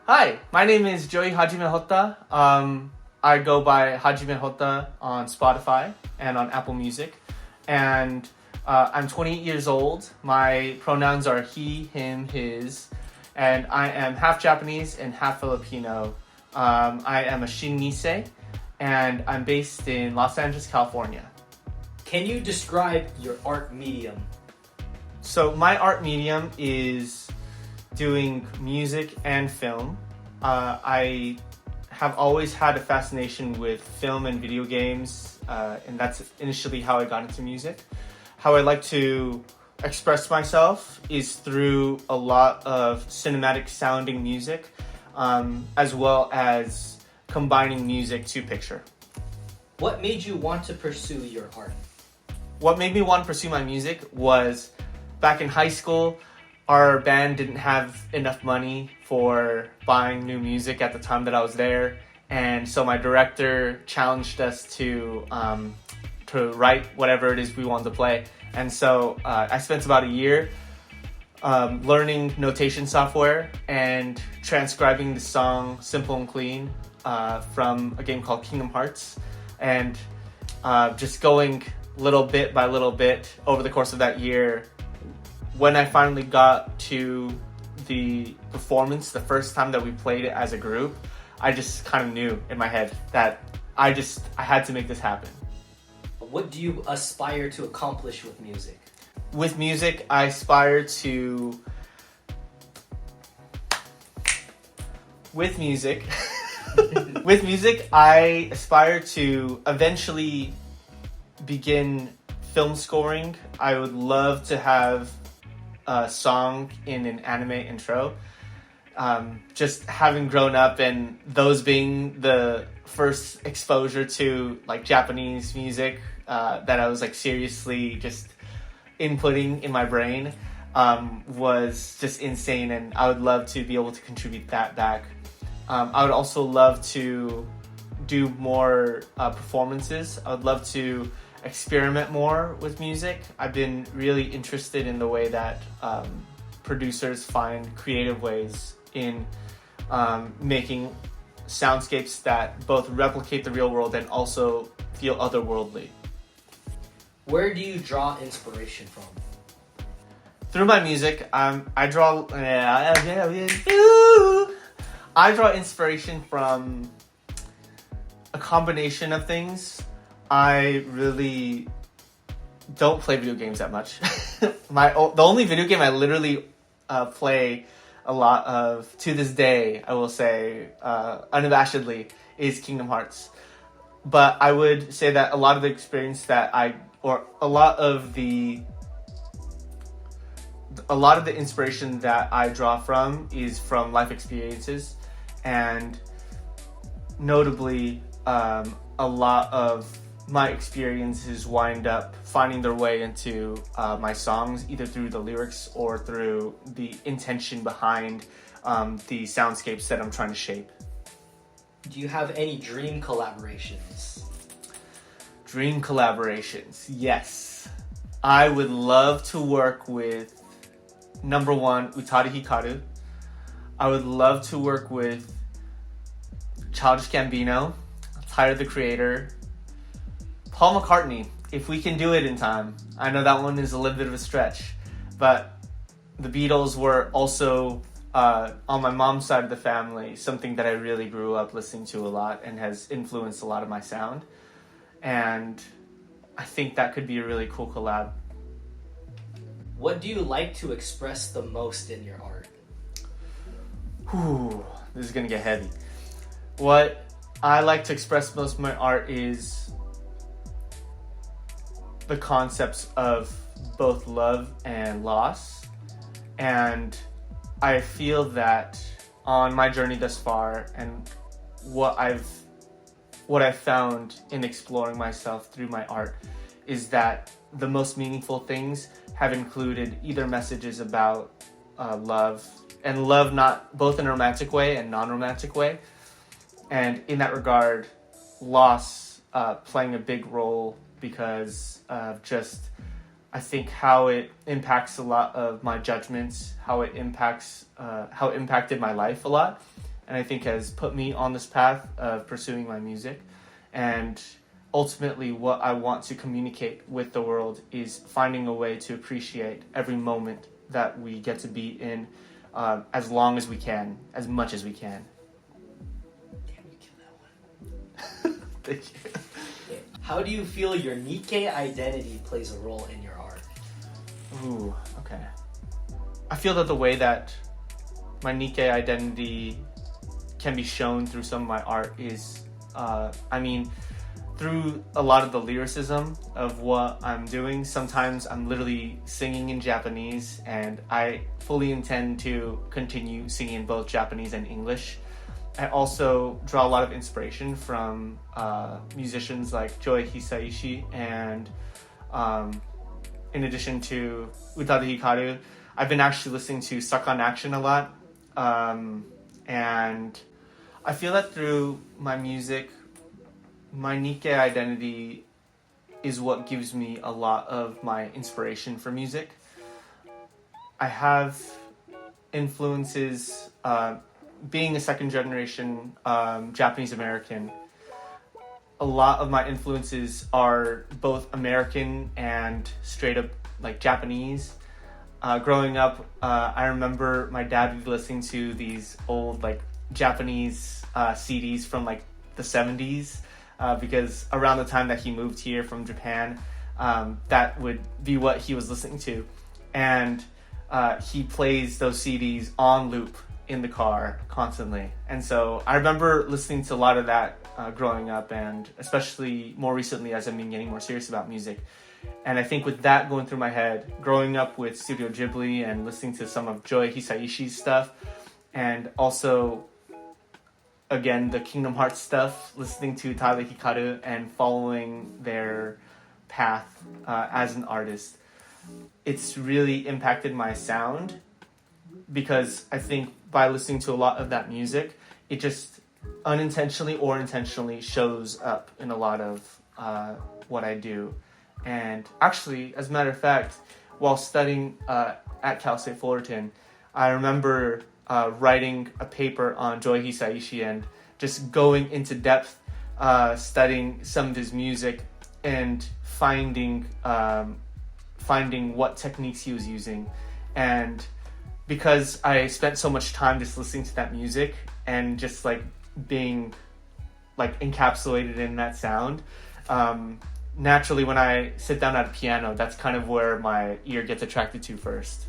Hi, my name is Hajime Hotta. I go by Hajime Hotta on Spotify and on Apple Music. And I'm 28 years old. My pronouns are he, him, his. And I am half Japanese and half Filipino. I am a Shin Nisei, and I'm based in Los Angeles, California. Can you describe your art medium? So my art medium is doing music and film. I have always had a fascination with film and video games, and that's initially how I got into music. How I like to express myself is through a lot of cinematic sounding music, as well as combining music to picture. What made you want to pursue your art? What made me want to pursue my music was back in high school, our band didn't have enough money for buying new music at the time that I was there. And so my director challenged us to write whatever it is we wanted to play. And so I spent about a year learning notation software and transcribing the song Simple and Clean from a game called Kingdom Hearts. And just going little bit by little bit over the course of that year. When I finally got to the performance, the first time that we played it as a group, I just kind of knew in my head that I had to make this happen. What do you aspire to accomplish with music? With music, I aspire to... With music, I aspire to eventually begin film scoring. I would love to have a song in an anime intro. Just having grown up and those being the first exposure to like Japanese music that I was like seriously just inputting in my brain was just insane, and I would love to be able to contribute that back. I would also love to do more performances. I would love to experiment more with music. I've been really interested in the way that producers find creative ways in making soundscapes that both replicate the real world and also feel otherworldly. Where do you draw inspiration from? Through my music, I draw inspiration from a combination of things. I really don't play video games that much. The only video game I literally play a lot of to this day, I will say unabashedly, is Kingdom Hearts. But I would say that a lot of the experience that a lot of the inspiration that I draw from is from life experiences, and notably a lot of my experiences wind up finding their way into my songs, either through the lyrics or through the intention behind the soundscapes that I'm trying to shape. Do you have any dream collaborations? Dream collaborations, yes. I would love to work with, number one, Utari Hikaru. I would love to work with Childish Gambino, Tyler the Creator, Paul McCartney, if we can do it in time. I know that one is a little bit of a stretch, but the Beatles were also, on my mom's side of the family, something that I really grew up listening to a lot and has influenced a lot of my sound. And I think that could be a really cool collab. What do you like to express the most in your art? Whew, this is gonna get heavy. What I like to express most of my art is the concepts of both love and loss. And I feel that on my journey thus far, and what I've found in exploring myself through my art, is that the most meaningful things have included either messages about love, and love not both in a romantic way and non-romantic way. And in that regard, loss playing a big role because of just, I think, how it impacts a lot of my judgments, how it impacted my life a lot. and I think has put me on this path of pursuing my music. And ultimately, what I want to communicate with the world is finding a way to appreciate every moment that we get to be in, as long as we can, as much as we can. Damn, you killed that one. Thank you. Okay. How do you feel your Nikkei identity plays a role in your art? Ooh, okay. I feel that the way that my Nikkei identity can be shown through some of my art is, through a lot of the lyricism of what I'm doing. Sometimes I'm literally singing in Japanese, and I fully intend to continue singing in both Japanese and English. I also draw a lot of inspiration from musicians like Joe Hisaishi, and in addition to Utada Hikaru, I've been actually listening to Suck on Action a lot, and I feel that through my music, my Nikkei identity is what gives me a lot of my inspiration for music. I have influences, being a second generation Japanese American. A lot of my influences are both American and straight up like Japanese. Growing up, I remember my dad would be listening to these old like Japanese CDs from like the 70s. Because around the time that he moved here from Japan, that would be what he was listening to. And he plays those CDs on loop in the car constantly. And so I remember listening to a lot of that growing up, and especially more recently as I've been getting more serious about music. And I think with that going through my head, growing up with Studio Ghibli and listening to some of Joe Hisaishi's stuff, and also again, the Kingdom Hearts stuff, listening to Tyler Hikaru and following their path as an artist. It's really impacted my sound, because I think by listening to a lot of that music, it just unintentionally or intentionally shows up in a lot of what I do. And actually, as a matter of fact, while studying at Cal State Fullerton, I remember writing a paper on Joy Hisaishi and just going into depth, studying some of his music and finding what techniques he was using. And because I spent so much time just listening to that music and just like being like encapsulated in that sound, naturally when I sit down at a piano, that's kind of where my ear gets attracted to first.